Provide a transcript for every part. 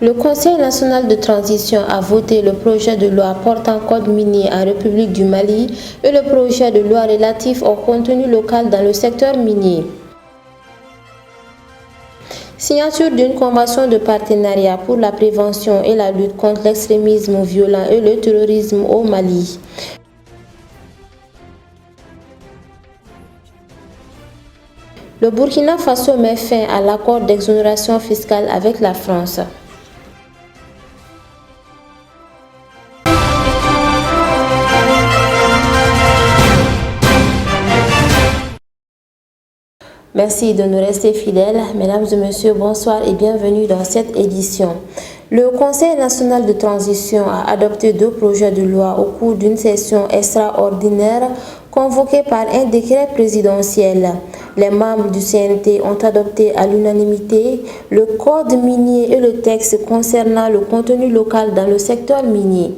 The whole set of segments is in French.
Le Conseil national de transition a voté le projet de loi portant code minier en République du Mali et le projet de loi relatif au contenu local dans le secteur minier. Signature d'une convention de partenariat pour la prévention et la lutte contre l'extrémisme violent et le terrorisme au Mali. Le Burkina Faso met fin à l'accord d'exonération fiscale avec la France. Merci de nous rester fidèles. Mesdames et messieurs, bonsoir et bienvenue dans cette édition. Le Conseil national de transition a adopté 2 projets de loi au cours d'une session extraordinaire convoquée par un décret présidentiel. Les membres du CNT ont adopté à l'unanimité le code minier et le texte concernant le contenu local dans le secteur minier.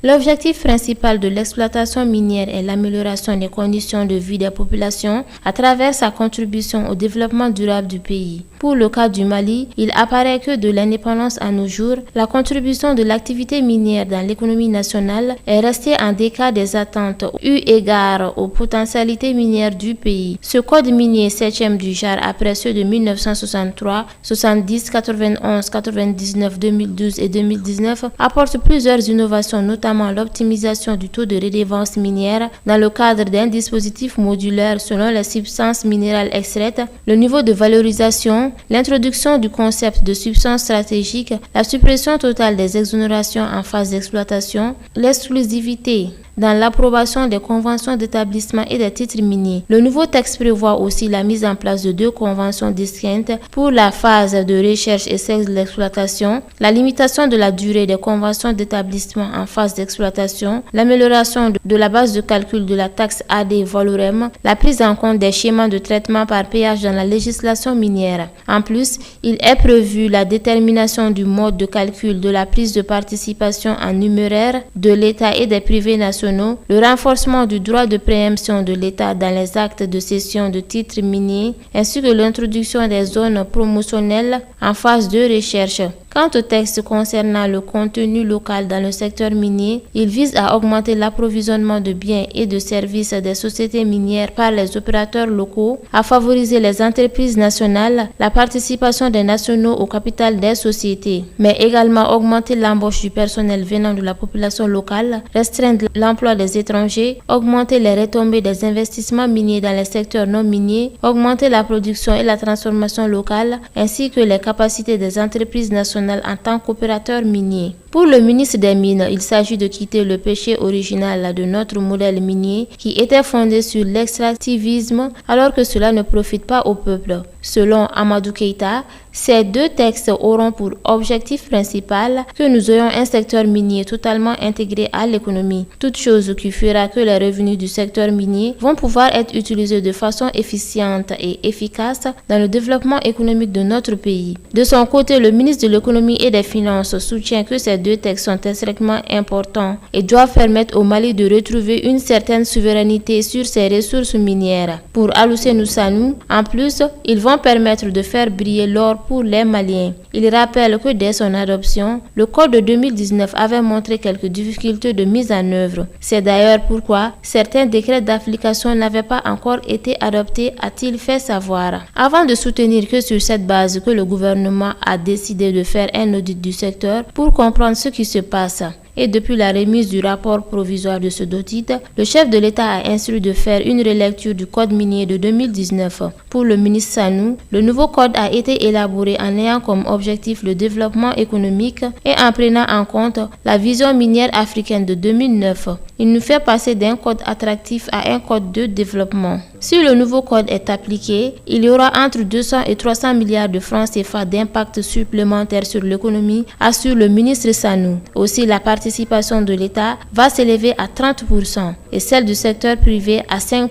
L'objectif principal de l'exploitation minière est l'amélioration des conditions de vie des populations à travers sa contribution au développement durable du pays. Pour le cas du Mali, il apparaît que de l'indépendance à nos jours, la contribution de l'activité minière dans l'économie nationale est restée en décalage des attentes eu égard aux potentialités minières du pays. Ce code minier 7e du genre après ceux de 1963, 70, 91, 99, 2012 et 2019 apporte plusieurs innovations, notamment l'optimisation du taux de redevance minière dans le cadre d'un dispositif modulaire selon les substances minérales extraites, le niveau de valorisation, l'introduction du concept de substance stratégique, la suppression totale des exonérations en phase d'exploitation, l'exclusivité dans l'approbation des conventions d'établissement et des titres miniers. Le nouveau texte prévoit aussi la mise en place de 2 conventions distinctes pour la phase de recherche et celle de l'exploitation, la limitation de la durée des conventions d'établissement en phase d'exploitation, l'amélioration de la base de calcul de la taxe AD Valorem, la prise en compte des schémas de traitement par péage dans la législation minière. En plus, il est prévu la détermination du mode de calcul de la prise de participation en numéraire de l'État et des privés nationaux, le renforcement du droit de préemption de l'État dans les actes de cession de titres miniers, ainsi que l'introduction des zones promotionnelles en phase de recherche. Quant au texte concernant le contenu local dans le secteur minier, il vise à augmenter l'approvisionnement de biens et de services des sociétés minières par les opérateurs locaux, à favoriser les entreprises nationales, la participation des nationaux au capital des sociétés, mais également augmenter l'embauche du personnel venant de la population locale, restreindre l'emploi des étrangers, augmenter les retombées des investissements miniers dans les secteurs non miniers, augmenter la production et la transformation locale, ainsi que les capacités des entreprises nationales en tant qu'opérateur minier. Pour le ministre des Mines, il s'agit de quitter le péché original de notre modèle minier qui était fondé sur l'extractivisme alors que cela ne profite pas au peuple. Selon Amadou Keïta, ces 2 textes auront pour objectif principal que nous ayons un secteur minier totalement intégré à l'économie, toute chose qui fera que les revenus du secteur minier vont pouvoir être utilisés de façon efficiente et efficace dans le développement économique de notre pays. De son côté, le ministre de l'économie et des finances soutient que ces 2 textes sont extrêmement importants et doivent permettre au Mali de retrouver une certaine souveraineté sur ses ressources minières. Pour Alucénou Sanou, en plus, ils vont permettre de faire briller l'or pour les Maliens. Il rappelle que dès son adoption, le code de 2019 avait montré quelques difficultés de mise en œuvre. C'est d'ailleurs pourquoi certains décrets d'application n'avaient pas encore été adoptés, a-t-il fait savoir. Avant de soutenir que sur cette base que le gouvernement a décidé de faire un audit du secteur pour comprendre ce qui se passe. Et depuis la remise du rapport provisoire de ce audit, le chef de l'État a instruit de faire une relecture du code minier de 2019. Pour le ministre Sanou, le nouveau code a été élaboré en ayant comme objectif le développement économique et en prenant en compte la vision minière africaine de 2009. Il nous fait passer d'un code attractif à un code de développement. Si le nouveau code est appliqué, il y aura entre 200 et 300 milliards de francs CFA d'impact supplémentaire sur l'économie, assure le ministre Sanou. Aussi, la participation de l'État va s'élever à 30% et celle du secteur privé à 5%.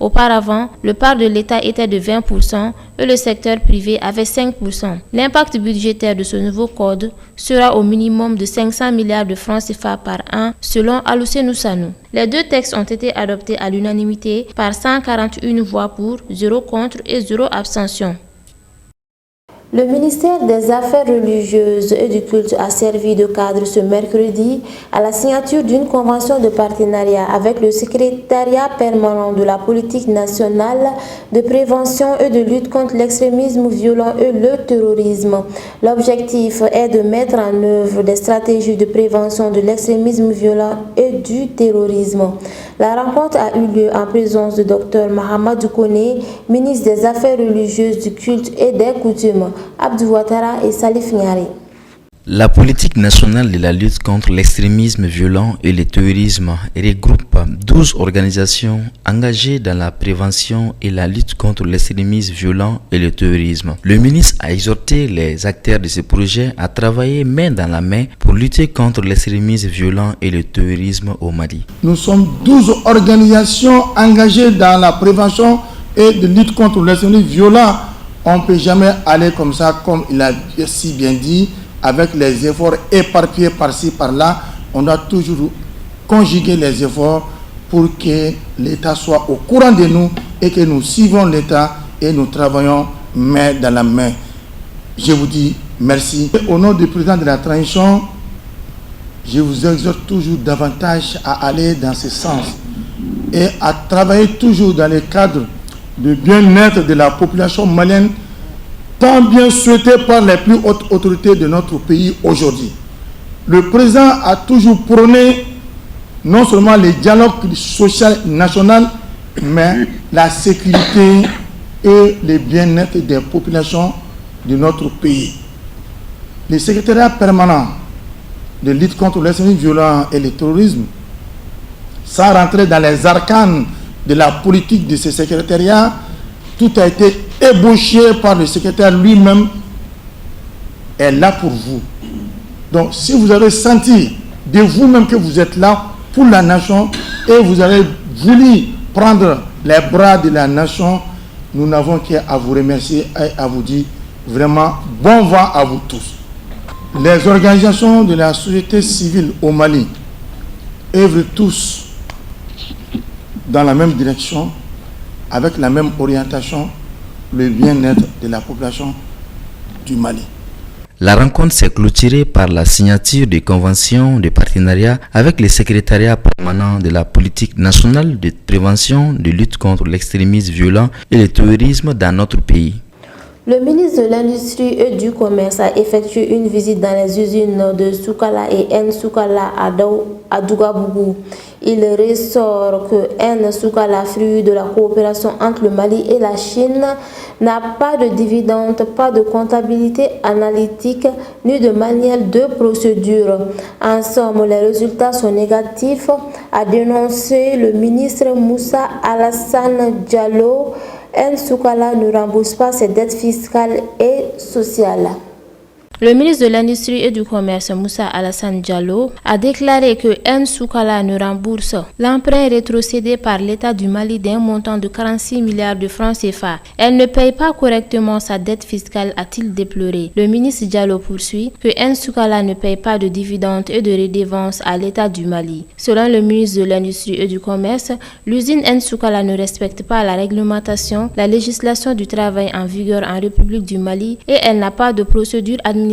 Auparavant, le part de l'État était de 20% et le secteur privé avait 5%. L'impact budgétaire de ce nouveau code sera au minimum de 500 milliards de francs CFA par an, selon Alucénou Sanou. Les 2 textes ont été adoptés à l'unanimité par 141 voix pour, 0 contre et 0 abstention. Le ministère des Affaires religieuses et du culte a servi de cadre ce mercredi à la signature d'une convention de partenariat avec le secrétariat permanent de la politique nationale de prévention et de lutte contre l'extrémisme violent et le terrorisme. L'objectif est de mettre en œuvre des stratégies de prévention de l'extrémisme violent et du terrorisme. La rencontre a eu lieu en présence du Dr Mahamadou Kone, ministre des Affaires religieuses, du culte et des coutumes, Abdou Ouattara et Salif Niari. La politique nationale de la lutte contre l'extrémisme violent et le terrorisme regroupe 12 organisations engagées dans la prévention et la lutte contre l'extrémisme violent et le terrorisme. Le ministre a exhorté les acteurs de ce projet à travailler main dans la main pour lutter contre l'extrémisme violent et le terrorisme au Mali. Nous sommes 12 organisations engagées dans la prévention et de lutte contre l'extrémisme violent. On ne peut jamais aller comme ça, comme il a si bien dit, avec les efforts éparpillés par-ci, par-là. On doit toujours conjuguer les efforts pour que l'État soit au courant de nous et que nous suivons l'État et nous travaillons main dans la main. Je vous dis merci. Au nom du président de la transition, je vous exhorte toujours davantage à aller dans ce sens et à travailler toujours dans le cadre du bien-être de la population malienne, tant bien souhaité par les plus hautes autorités de notre pays aujourd'hui. Le président a toujours prôné non seulement le dialogue social national, mais la sécurité et le bien-être des populations de notre pays. Le secrétariat permanent de lutte contre l'extrémisme violent et le terrorisme, sans rentrer dans les arcanes de la politique de ce secrétariat, tout a été ébauché par le secrétaire lui-même, est là pour vous. Donc si vous avez senti de vous-même que vous êtes là pour la nation et vous avez voulu prendre les bras de la nation, nous n'avons qu'à vous remercier et à vous dire vraiment bon vent à vous tous. Les organisations de la société civile au Mali œuvrent tous dans la même direction, avec la même orientation, le bien-être de la population du Mali. La rencontre s'est clôturée par la signature de conventions de partenariat avec le secrétariat permanent de la politique nationale de prévention de lutte contre l'extrémisme violent et le terrorisme dans notre pays. Le ministre de l'Industrie et du Commerce a effectué une visite dans les usines de Soukala et N-Soukala à Dougabougou. Il ressort que N-Soukala, fruit de la coopération entre le Mali et la Chine, n'a pas de dividendes, pas de comptabilité analytique, ni de manuel de procédure. En somme, les résultats sont négatifs, a dénoncé le ministre Moussa Alassane Diallo. N-Soukala ne rembourse pas ses dettes fiscales et sociales. Le ministre de l'Industrie et du Commerce, Moussa Alassane Diallo, a déclaré que N-Soukala ne rembourse l'emprunt rétrocédé par l'État du Mali d'un montant de 46 milliards de francs CFA. Elle ne paye pas correctement sa dette fiscale, a-t-il déploré. Le ministre Diallo poursuit que N-Soukala ne paye pas de dividendes et de redevances à l'État du Mali. Selon le ministre de l'Industrie et du Commerce, l'usine N-Soukala ne respecte pas la réglementation, la législation du travail en vigueur en République du Mali et elle n'a pas de procédure administrative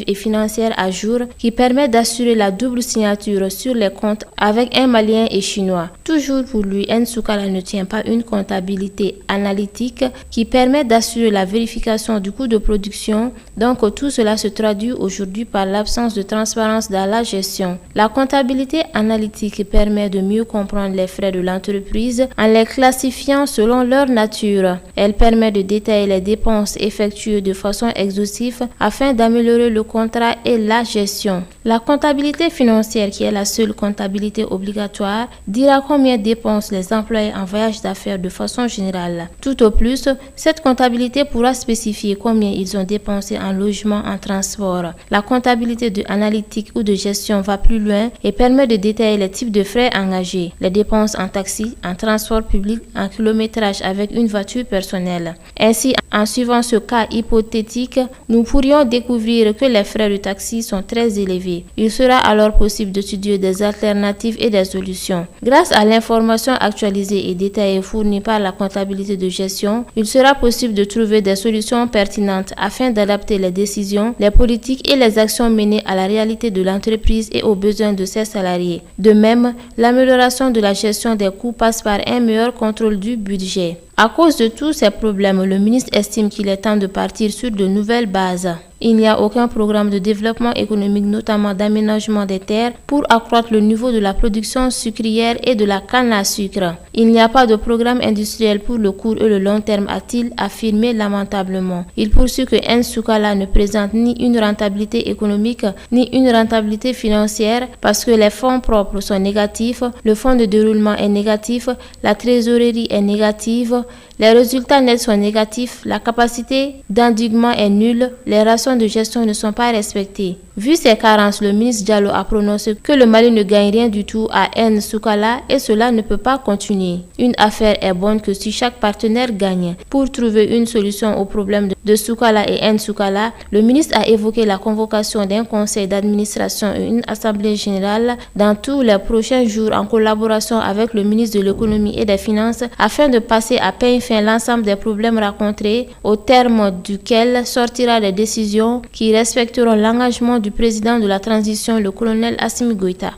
et financière à jour qui permet d'assurer la double signature sur les comptes avec un Malien et Chinois. Toujours pour lui, N-Soukala ne tient pas une comptabilité analytique qui permet d'assurer la vérification du coût de production. Donc tout cela se traduit aujourd'hui par l'absence de transparence dans la gestion. La comptabilité analytique permet de mieux comprendre les frais de l'entreprise en les classifiant selon leur nature. Elle permet de détailler les dépenses effectuées de façon exhaustive afin d'améliorer le contrat et la gestion. La comptabilité financière, qui est la seule comptabilité obligatoire, dira combien dépensent les employés en voyage d'affaires de façon générale. Tout au plus, cette comptabilité pourra spécifier combien ils ont dépensé en logement, en transport. La comptabilité de analytique ou de gestion va plus loin et permet de détailler les types de frais engagés, les dépenses en taxi, en transport public, en kilométrage avec une voiture personnelle. Ainsi, en suivant ce cas hypothétique, nous pourrions découvrir que les frais de taxi sont très élevés. trouver. Il sera alors possible d'étudier des alternatives et des solutions. Grâce à l'information actualisée et détaillée fournie par la comptabilité de gestion, il sera possible de trouver des solutions pertinentes afin d'adapter les décisions, les politiques et les actions menées à la réalité de l'entreprise et aux besoins de ses salariés. De même, l'amélioration de la gestion des coûts passe par un meilleur contrôle du budget. À cause de tous ces problèmes, le ministre estime qu'il est temps de partir sur de nouvelles bases. Il n'y a aucun programme de développement économique, notamment d'aménagement des terres, pour accroître le niveau de la production sucrière et de la canne à sucre. Il n'y a pas de programme industriel pour le court et le long terme, a-t-il affirmé lamentablement. Il poursuit que Nsukala ne présente ni une rentabilité économique, ni une rentabilité financière, parce que les fonds propres sont négatifs, le fonds de déroulement est négatif, la trésorerie est négative, les résultats nets sont négatifs, la capacité d'endiguement est nulle, les ratios de gestion ne sont pas respectés. Vu ces carences, le ministre Diallo a prononcé que le Mali ne gagne rien du tout à Nsukala et cela ne peut pas continuer. Une affaire est bonne que si chaque partenaire gagne. Pour trouver une solution au problème de Soukala et Nsukala, le ministre a évoqué la convocation d'un conseil d'administration et une assemblée générale dans tous les prochains jours en collaboration avec le ministre de l'économie et des finances afin de passer à peine fin l'ensemble des problèmes rencontrés au terme duquel sortira des décisions qui respecteront l'engagement du président de la transition, le colonel Assimi Goïta.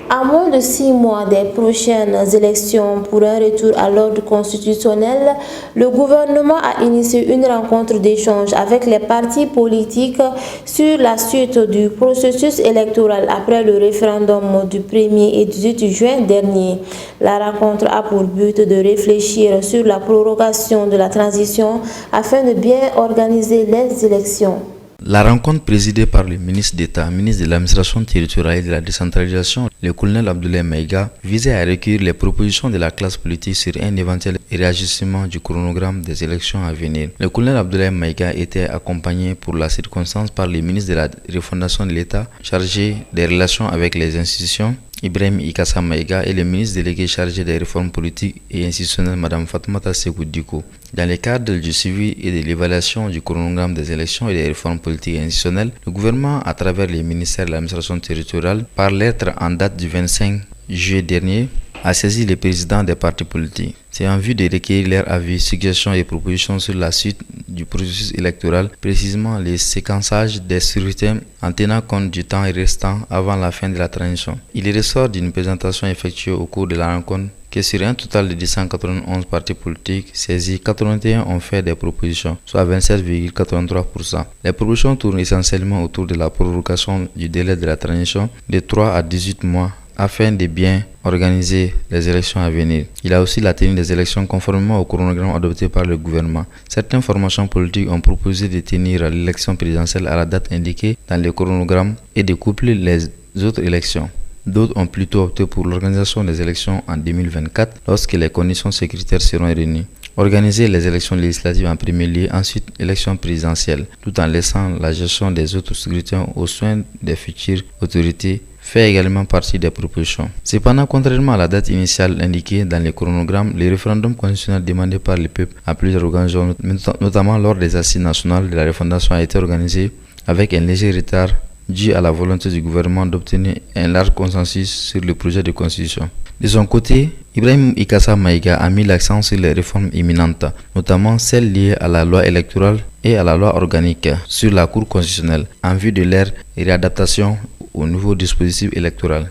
À moins de 6 mois des prochaines élections pour un retour à l'ordre constitutionnel, le gouvernement a initié une rencontre d'échange avec les partis politiques sur la suite du processus électoral après le référendum du 1er et 18 juin dernier. La rencontre a pour but de réfléchir sur la prorogation de la transition afin de bien organiser les élections. La rencontre présidée par le ministre d'État, ministre de l'administration territoriale et de la décentralisation, le colonel Abdoulaye Maïga, visait à recueillir les propositions de la classe politique sur un éventuel réajustement du chronogramme des élections à venir. Le colonel Abdoulaye Maïga était accompagné pour la circonstance par le ministre de la refondation de l'État, chargé des relations avec les institutions, Ibrahim Ikassa Maïga, et le ministre délégué chargé des réformes politiques et institutionnelles, Mme Fatoumata Sékou Diko. Dans le cadre du suivi et de l'évaluation du chronogramme des élections et des réformes politiques et institutionnelles, le gouvernement, à travers les ministères de l'administration territoriale, par lettre en date du 25 juillet dernier, a saisi les présidents des partis politiques. C'est en vue de recueillir leurs avis, suggestions et propositions sur la suite du processus électoral, précisément les séquençages des scrutins en tenant compte du temps restant avant la fin de la transition. Il ressort d'une présentation effectuée au cours de la rencontre que sur un total de 291 partis politiques saisis, 81 ont fait des propositions, soit 27,83%. Les propositions tournent essentiellement autour de la prorogation du délai de la transition de 3 à 18 mois afin de bien organiser les élections à venir. Il a aussi la tenue des élections conformément au chronogramme adopté par le gouvernement. Certaines formations politiques ont proposé de tenir l'élection présidentielle à la date indiquée dans le chronogramme et de coupler les autres élections. D'autres ont plutôt opté pour l'organisation des élections en 2024 lorsque les conditions sécuritaires seront réunies. Organiser les élections législatives en premier lieu, ensuite l'élection présidentielle, tout en laissant la gestion des autres scrutins aux soins des futures autorités, fait également partie des propositions. Cependant, contrairement à la date initiale indiquée dans le chronogramme, le référendum constitutionnel demandé par le peuple à plusieurs organisations, notamment lors des assises nationales de la refondation, a été organisé avec un léger retard dû à la volonté du gouvernement d'obtenir un large consensus sur le projet de constitution. De son côté, Ibrahim Ikassa Maïga a mis l'accent sur les réformes imminentes, notamment celles liées à la loi électorale et à la loi organique sur la Cour constitutionnelle, en vue de leur réadaptation au nouveau dispositif électoral.